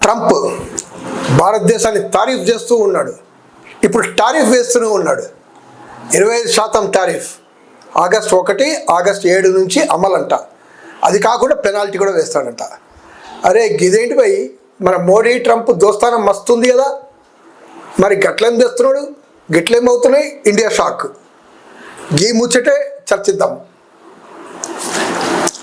Trump భారతదేశాన్ని tariff చేస్తూ ఉన్నాడు. ఇప్పుడు టారిఫ్ వేస్తూనే ఉన్నాడు. 25% టారిఫ్ ఆగస్ట్ 1, ఆగస్ట్ 7 నుంచి అమలంట. అది కాకుండా పెనాల్టీ కూడా వేస్తాడంట. అరే గిదేంటి భయ్, మన మోడీ ట్రంప్ దోస్తానం మస్తుంది కదా, మరి గట్లేం తెస్తున్నాడు, గిట్లేమవుతున్నాయి? India shock. గీ ముచ్చటే చర్చిద్దాం.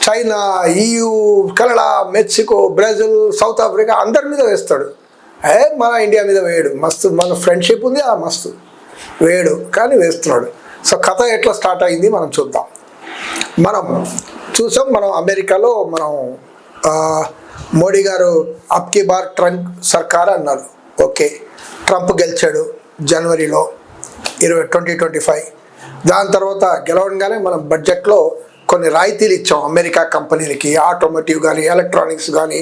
China, EU, Canada, Mexico, Brazil, south Africa అందరి మీద వేస్తాడు. మన ఇండియా మీద వేయడు. మస్తు మన ఫ్రెండ్షిప్ ఉంది, ఆ మస్తు వేయడు కానీ వేస్తున్నాడు. సో కథ ఎట్లా స్టార్ట్ అయింది మనం చూద్దాం. మనం చూసాం, మనం అమెరికాలో మనం మోడీ గారు అబ్కి బార్ ట్రంప్ సర్కార్ అన్నారు. ఓకే, ట్రంప్ గెలిచాడు జనవరిలో 2025. దాని తర్వాత గెలవగానే మనం బడ్జెట్లో కొన్ని రాయితీలు ఇచ్చాం అమెరికా కంపెనీలకి, ఆటోమోటివ్ కానీ, ఎలక్ట్రానిక్స్ కానీ,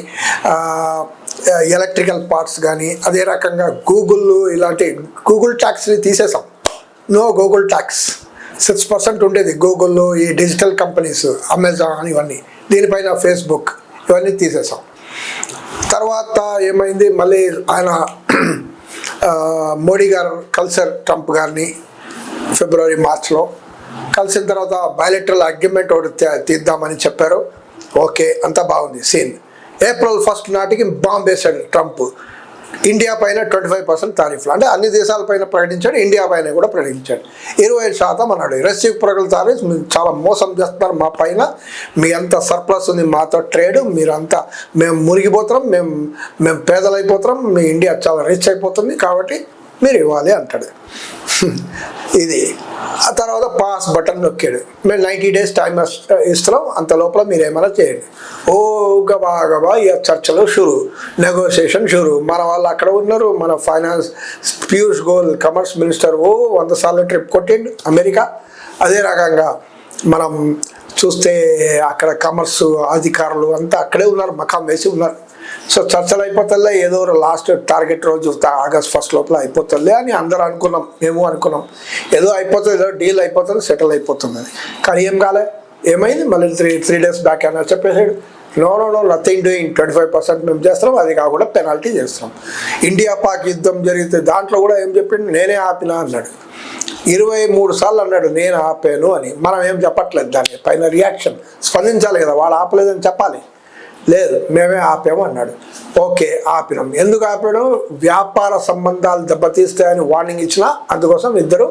ఎలక్ట్రికల్ పార్ట్స్ కానీ. అదే రకంగా గూగుల్, ఇలాంటి గూగుల్ ట్యాక్స్ని తీసేసాం. No Google tax. 6% ఉండేది గూగుల్, ఈ డిజిటల్ కంపెనీస్, అమెజాన్, ఇవన్నీ. దీనిపైన ఫేస్బుక్, ఇవన్నీ తీసేసాం. తర్వాత ఏమైంది, మళ్ళీ ఆయన మోడీ గారు కలిసారు ట్రంప్ గారిని ఫిబ్రవరి, మార్చ్లో. కలిసిన తర్వాత బయలెటరల్ అగ్రిమెంట్ ఒకటి తీద్దామని చెప్పారు. ఓకే, అంతా బాగుంది సీన్. ఏప్రిల్ 1 నాటికి బాంబ్ వేశాడు ట్రంప్. ఇండియా పైన 25% టారిఫ్లు, అంటే అన్ని దేశాలపైన ప్రకటించాడు, ఇండియా పైన కూడా ప్రకటించాడు. 25% అన్నాడు. రెసిప్రొకల్ టారిఫ్, మీరు చాలా మోసం చేస్తున్నారు మా పైన, మీ అంత సర్ప్లస్ ఉంది మాతో ట్రేడ్, మీరంతా మేము మునిగిపోతున్నాం, మేము పేదలైపోతున్నాం, మీ ఇండియా చాలా రిచ్ అయిపోతుంది, కాబట్టి మీరు ఇవ్వాలి అంటాడు. ఇది. ఆ తర్వాత పాస్ బటన్ నొక్కాడు. మేము 90 days టైం ఇస్తున్నాం, అంత లోపల మీరు ఏమైనా చేయండి. ఓ గబా గబా ఇక చర్చలు షురు, నెగోషియేషన్ షురు. మన వాళ్ళు అక్కడ ఉన్నారు. మన finance Piyush Goyal comers minister 100 సార్లు ట్రిప్ కొట్టిండు అమెరికా. అదే రకంగా మనం చూస్తే అక్కడ కమర్స్ అధికారులు అంతా అక్కడే ఉన్నారు, మకాం వేసి ఉన్నారు. సో చర్చలు అయిపోతుందిలే, ఏదో లాస్ట్ టార్గెట్ రోజు ఆగస్ట్ 1 లోపల అయిపోతుందిలే అని అందరూ అనుకున్నాం, మేము అనుకున్నాం. ఏదో అయిపోతుంది, ఏదో డీల్ అయిపోతుంది, సెటిల్ అయిపోతుంది అని. కానీ ఏం కాలే. ఏమైంది, మళ్ళీ త్రీ డేస్ బ్యాక్ అయినా చెప్పేసాడు, నో నథింగ్ డూయింగ్, 25% మేము చేస్తున్నాం, అది కాకుండా పెనాల్టీ చేస్తున్నాం. ఇండియా పాక్ యుద్ధం జరిగితే దాంట్లో కూడా ఏం చెప్పిండు, నేనే ఆపినా అన్నాడు. 23 సార్లు అన్నాడు నేను ఆపాను అని. మనం ఏం చెప్పట్లేదు, దాన్ని పైన రియాక్షన్ స్పందించాలి కదా, వాడు ఆపలేదని చెప్పాలి. లేదు, మేమే ఆపాము అన్నాడు. ఓకే, ఆపినాం. ఎందుకు ఆపాడు? వ్యాపార సంబంధాలు దెబ్బతీస్తాయని వార్నింగ్ ఇచ్చినా, అందుకోసం ఇద్దరు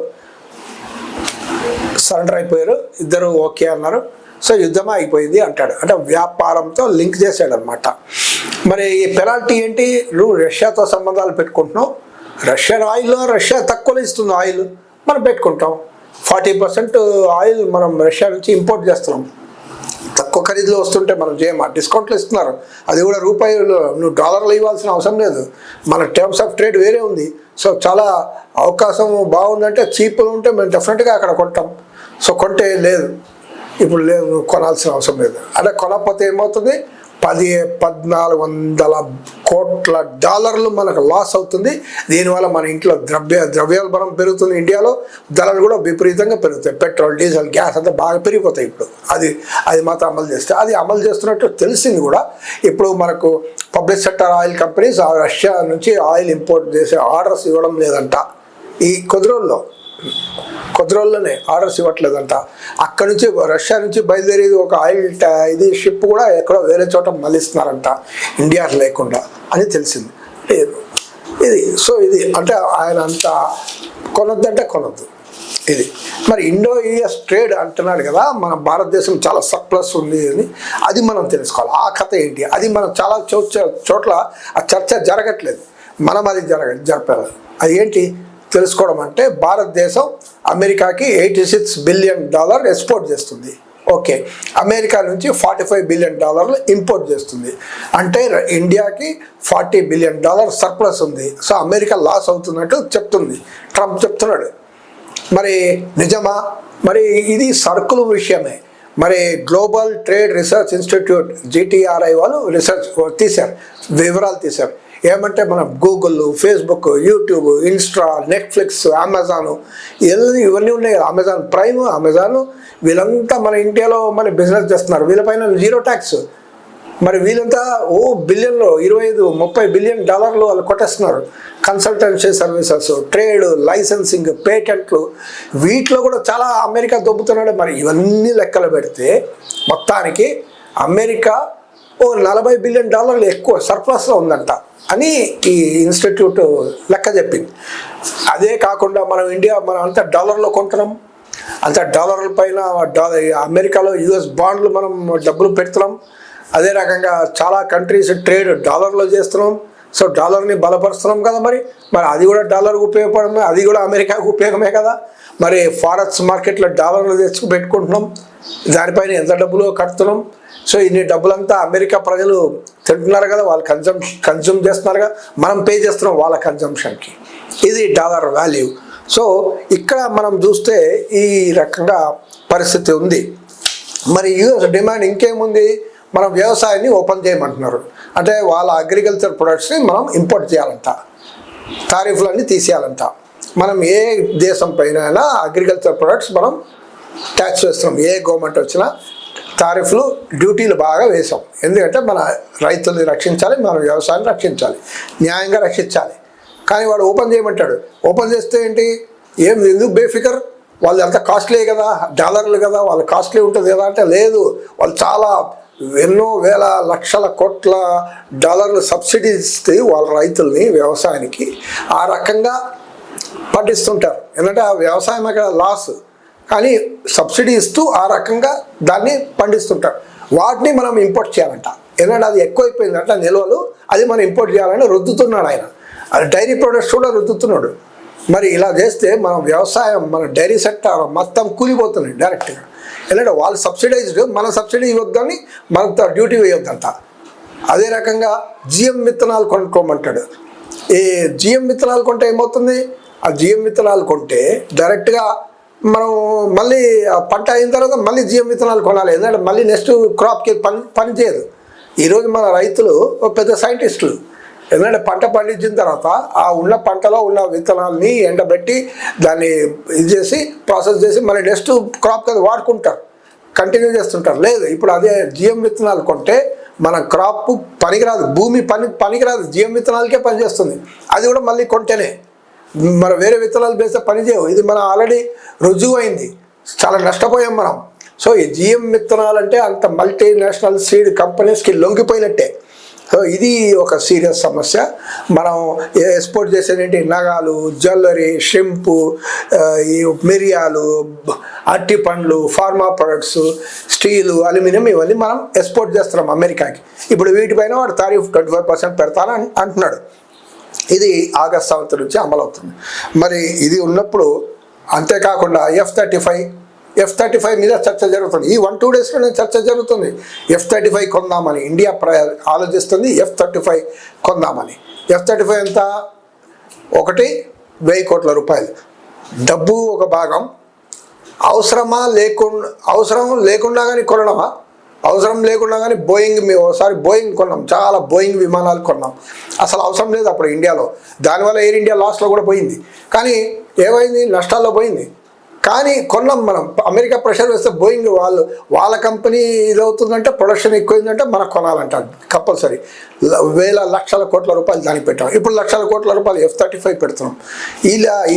సరెండర్ అయిపోయారు, ఇద్దరు ఓకే అన్నారు. సో యుద్ధమే అయిపోయింది అంటాడు. అంటే వ్యాపారంతో లింక్ చేశాడు అనమాట. మరి ఈ పెనాల్టీ ఏంటి? నువ్వు రష్యాతో సంబంధాలు పెట్టుకుంటున్నావు, రష్యన్ ఆయిల్, రష్యా తక్కువలో ఇస్తుంది ఆయిల్, మనం పెట్టుకుంటాం. 40% ఆయిల్ మనం రష్యా నుంచి ఇంపోర్ట్ చేస్తున్నాం. తక్కువ ఖరీదులో వస్తుంటే మనం చేయమా, డిస్కౌంట్లు ఇస్తున్నారు. అది కూడా రూపాయలు, నువ్వు డాలర్లు ఇవ్వాల్సిన అవసరం లేదు. మన టర్మ్స్ ఆఫ్ ట్రేడ్ వేరే ఉంది. సో చాలా అవకాశం బాగుందంటే, చీప్గా ఉంటే మేము డెఫినెట్గా అక్కడ కొంటాం. సో కొంటే లేదు, ఇప్పుడు లేదు, కొనాల్సిన అవసరం లేదు. అంటే కొనకపోతే ఏమవుతుంది, 1400 కోట్ల డాలర్లు మనకు లాస్ అవుతుంది. దీనివల్ల మన ఇంట్లో ద్రవ్యోల్బణం పెరుగుతుంది. ఇండియాలో ధరలు కూడా విపరీతంగా పెరుగుతాయి. పెట్రోల్, డీజిల్, గ్యాస్ అంతా బాగా పెరిగిపోతాయి. ఇప్పుడు అది మాత్రం అమలు చేస్తే, అది అమలు చేస్తున్నట్టు తెలిసింది కూడా. ఇప్పుడు మనకు public sector oil companies Russia నుంచి ఆయిల్ ఇంపోర్ట్ చేసే ఆర్డర్స్ ఇవ్వడం లేదంట. ఈ కొద్ది రోజుల్లోనే ఆర్డర్స్ ఇవ్వట్లేదంట. అక్కడ నుంచి రష్యా నుంచి బయలుదేరేది ఒక ఆయిల్ ఇది షిప్ కూడా ఎక్కడో వేరే చోట మళ్ళిస్తున్నారంట, ఇండియా లేకుండా అని తెలిసింది. ఇది సో ఇది అంటే ఆయన అంతా కొనొద్దంటే కొనొద్దు. ఇది మరి ఇండో యుఎస్ ట్రేడ్ అంటున్నాడు కదా, మన భారతదేశం చాలా సర్ప్లస్ ఉంది అని. అది మనం తెలుసుకోవాలి. ఆ కథ ఏంటి, అది మనం చాలా చోట్ల ఆ చర్చ జరగట్లేదు. మనం అది జరపాలి. అది ఏంటి తెలుసుకోవడం అంటే, భారతదేశం అమెరికాకి $86 బిలియన్ ఎక్స్పోర్ట్ చేస్తుంది. ఓకే, అమెరికా నుంచి $45 బిలియన్ ఇంపోర్ట్ చేస్తుంది. అంటే ఇండియాకి $40 బిలియన్ సర్ప్లస్ ఉంది. సో అమెరికా లాస్ అవుతున్నట్టు చెప్తుంది, ట్రంప్ చెప్తున్నాడు. మరి నిజమా? మరి ఇది సరుకుల విషయమే. మరి global trade research institute GTRI వాళ్ళు రీసెర్చ్ తీశారు, వివరాలు తీశారు. ఏమంటే మనం Google, Facebook, YouTube, Insta, Netflix, Amazon, ఇవన్నీ ఉన్నాయి కదా, అమెజాన్ ప్రైమ్, అమెజాన్, వీళ్ళంతా మన ఇండియాలో మన బిజినెస్ చేస్తున్నారు. వీళ్ళపైన 0 ట్యాక్స్. మరి వీళ్ళంతా బిలియన్లో 25-30 బిలియన్ డాలర్లు వాళ్ళు కొట్టేస్తున్నారు. కన్సల్టెన్సీ సర్వీసెస్, ట్రేడ్, లైసెన్సింగ్, పేటెంట్లు, వీటిలో కూడా చాలా అమెరికా దొబ్బుతున్నాడు. మరి ఇవన్నీ లెక్కలు పెడితే మొత్తానికి అమెరికా 40 బిలియన్ డాలర్లు ఎక్కువ సర్ప్లస్లో ఉందంట అని ఈ ఇన్స్టిట్యూట్ లెక్క చెప్పింది. అదే కాకుండా మనం అంతా డాలర్లో కొంటున్నాం, అంత డాలర్ల పైన అమెరికాలో యుఎస్ బాండ్లు మనం డబ్బులు పెడుతున్నాం. అదే రకంగా చాలా కంట్రీస్ ట్రేడ్ డాలర్లో చేస్తున్నాం. సో డాలర్ని బలపరుస్తున్నాం కదా. మరి అది కూడా డాలర్కి ఉపయోగపడమే, అది కూడా అమెరికాకు ఉపయోగమే కదా. మరి ఫారెక్స్ మార్కెట్లో డాలర్లు తెచ్చుకు పెట్టుకుంటున్నాం, దానిపైన ఎంత డబ్బులు కడుతున్నాం. సో ఇన్ని డబ్బులంతా అమెరికా ప్రజలు తింటున్నారు కదా, వాళ్ళు కన్జ్యూమ్ చేస్తున్నారు కదా, మనం పే చేస్తున్నాం వాళ్ళ కన్జంప్షన్కి. ఇది డాలర్ వాల్యూ. సో ఇక్కడ మనం చూస్తే ఈ రకంగా పరిస్థితి ఉంది. మరి యూఎస్ డిమాండ్ ఇంకేముంది, మనం వ్యవసాయాన్ని ఓపెన్ చేయమంటున్నారు. అంటే వాళ్ళ అగ్రికల్చర్ ప్రొడక్ట్స్ని మనం ఇంపోర్ట్ చేయాలంట, టారిఫ్లన్నీ తీసేయాలంట. మనం ఏ దేశం పైన అగ్రికల్చర్ ప్రొడక్ట్స్ మనం ట్యాక్స్ వేస్తున్నాం, ఏ గవర్నమెంట్ వచ్చినా టారిఫ్లు, డ్యూటీలు బాగా వేసాం. ఎందుకంటే మన రైతుల్ని రక్షించాలి, మన వ్యవసాయాన్ని రక్షించాలి, న్యాయంగా రక్షించాలి. కానీ వాడు ఓపెన్ చేయమంటాడు. ఓపెన్ చేస్తే ఏంటి, ఎందుకు బేఫికర్, వాళ్ళు అంత కాస్ట్లీ కదా, డాలర్లు కదా, వాళ్ళు కాస్ట్లీ ఉంటుంది కదా అంటే లేదు, వాళ్ళు చాలా ఎన్నో వేల లక్షల కోట్ల డాలర్లు సబ్సిడీస్ ఇస్తే వాళ్ళ రైతుల్ని వ్యవసాయానికి ఆ రకంగా పండిస్తుంటారు. ఎందుకంటే ఆ వ్యవసాయం అక్కడ లాస్, కానీ సబ్సిడీ ఇస్తూ ఆ రకంగా దాన్ని పండిస్తుంటారు. వాటిని మనం ఇంపోర్ట్ చేయాలంట. ఎందుకంటే అది ఎక్కువైపోయిందంట నిల్వలు, అది మనం ఇంపోర్ట్ చేయాలని రుద్దుతున్నాడు ఆయన. అది డైరీ ప్రొడక్ట్స్ కూడా రుద్దుతున్నాడు. మరి ఇలా చేస్తే మన వ్యవసాయం, మన డైరీ సెక్టర్ మొత్తం కూలిపోతుంది డైరెక్ట్గా. ఎందుకంటే వాళ్ళు సబ్సిడైజ్డ్, మన సబ్సిడీ ఇవ్వద్దని మనతో డ్యూటీ వేయొద్దంట. అదే రకంగా జిఎం విత్తనాలు కొనుక్కోమంటాడు. ఈ జిఎం విత్తనాలు కొంటే ఏమవుతుంది, ఆ జిఎం విత్తనాలు కొంటే డైరెక్ట్గా మనం మళ్ళీ పంట అయిన తర్వాత మళ్ళీ జిఎం విత్తనాలు కొనాలి. ఎందుకంటే మళ్ళీ నెక్స్ట్ క్రాప్కి పని చేయదు. ఈరోజు మన రైతులు పెద్ద సైంటిస్టులు. ఎందుకంటే పంట పండించిన తర్వాత ఆ ఉన్న పంటలో ఉన్న విత్తనాలని ఎండబెట్టి దాన్ని ఇది చేసి ప్రాసెస్ చేసి మళ్ళీ నెక్స్ట్ క్రాప్కి అది వాడుకుంటారు, కంటిన్యూ చేస్తుంటారు. లేదు, ఇప్పుడు అదే జిఎం విత్తనాలు కొంటే మన క్రాప్ పనికిరాదు, భూమి పనికిరాదు, జిఎం విత్తనాలకే పనిచేస్తుంది. అది కూడా మళ్ళీ కొంటేనే, మన వేరే విత్తనాలు వేస్తే పనిచేయవు. ఇది మనం ఆల్రెడీ రుజువు అయింది, చాలా నష్టపోయాం మనం. సో ఈ జిఎం విత్తనాలు అంటే అంత మల్టీనేషనల్ సీడ్ కంపెనీస్కి లొంగిపోయినట్టే. సో ఇది ఒక సీరియస్ సమస్య. మనం ఎక్స్పోర్ట్ చేసేది నగాలు, జ్యువెలరీ, షింపు, ఈ మిరియాలు, అరటి పండ్లు, ఫార్మా ప్రొడక్ట్స్, స్టీలు, అల్యూమినియం, ఇవన్నీ మనం ఎక్స్పోర్ట్ చేస్తున్నాం అమెరికాకి. ఇప్పుడు వీటిపైన వాడు టారిఫ్ 25% పెడతానని అంటున్నాడు. ఇది ఆగస్ట్ 7 నుంచి అమలవుతుంది. మరి ఇది ఉన్నప్పుడు అంతేకాకుండా F-35 మీద చర్చ జరుగుతుంది. ఈ 1-2 డేస్లోనే చర్చ జరుగుతుంది. F-35 కొందామని ఇండియా ఆలోచిస్తుంది. F-35 కొందామని. F-35 ఎంత, 1,000 కోట్ల రూపాయలు. డబ్బు ఒక భాగం. అవసరం లేకుండా కానీ కొనడమా, అవసరం లేకుండా కానీ మేము ఒకసారి బోయింగ్ కొన్నాం, చాలా బోయింగ్ విమానాలు కొన్నాం. అసలు అవసరం లేదు అప్పుడు ఇండియాలో. దానివల్ల ఎయిర్ ఇండియా లాస్లో కూడా పోయింది. కానీ ఏమైంది, నష్టాల్లో పోయింది. కానీ కొన్నాం మనం. అమెరికా ప్రెషర్ వేస్తే బోయింగ్ వాళ్ళ కంపెనీ ఇదవుతుందంటే, ప్రొడక్షన్ ఎక్కువైందంటే మనకు కొనాలంట కంపల్సరీ. వేల లక్షల కోట్ల రూపాయలు దానికి పెట్టాం. ఇప్పుడు లక్షల కోట్ల రూపాయలు F-35 పెడుతున్నాం.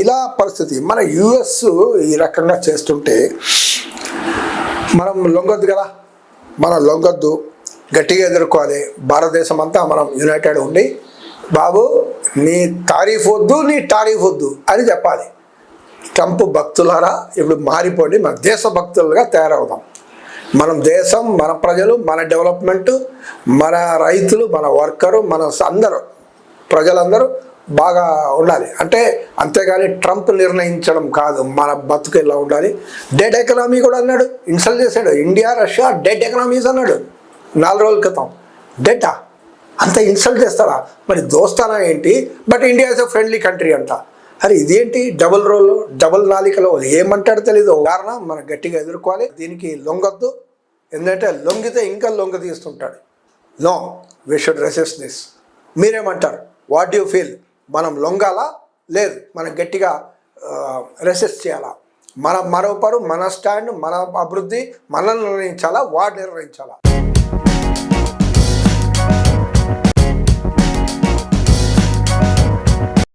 ఇలా పరిస్థితి. మన యుఎస్ ఈ రకంగా చేస్తుంటే మనం లొంగొద్దు కదా, మనం లొంగొద్దు, గట్టిగా ఎదుర్కోవాలి. భారతదేశం అంతా మనం యునైటెడ్ ఉండి, బాబు నీ తారీఫ్ వద్దు, నీ టారీఫ్ వద్దు అని చెప్పాలి. ట్రంప్ భక్తులారా ఇప్పుడు మారిపోండి, మన దేశ భక్తులుగా తయారవుదాం. మనం దేశం, మన ప్రజలు, మన డెవలప్మెంటు, మన రైతులు, మన వర్కరు, మన ప్రజలందరూ బాగా ఉండాలి. అంటే అంతేగాని ట్రంప్ నిర్ణయించడం కాదు మన బతుకు ఎలా ఉండాలి. డెడ్ ఎకనామీ కూడా అన్నాడు, ఇన్సల్ట్ చేశాడు. ఇండియా రష్యా డెడ్ ఎకనామీస్ అన్నాడు 4 రోజుల క్రితం. డెటా అంత ఇన్సల్ట్ చేస్తారా? మరి దోస్తానా ఏంటి? But India is a friendly country అంట. అరే ఇదేంటి డబుల్ రోల్, డబుల్ నాలికలో ఏమంటాడో తెలీదు. కారణం మనం గట్టిగా ఎదుర్కోవాలి. దీనికి లొంగొద్దు, ఎందుకంటే లొంగితే ఇంకా లొంగ తీస్తుంటాడు. No, we should resist this. మీరేమంటారు? What you feel? మనం లొంగాలా, లేదు మనం గట్టిగా రెసిస్ట్ చేయాలా? మన మరోపరు, మన స్టాండ్, మన అభివృద్ధి మనల్ని నిర్ణయించాలా, వాడు నిర్ణయించాలా?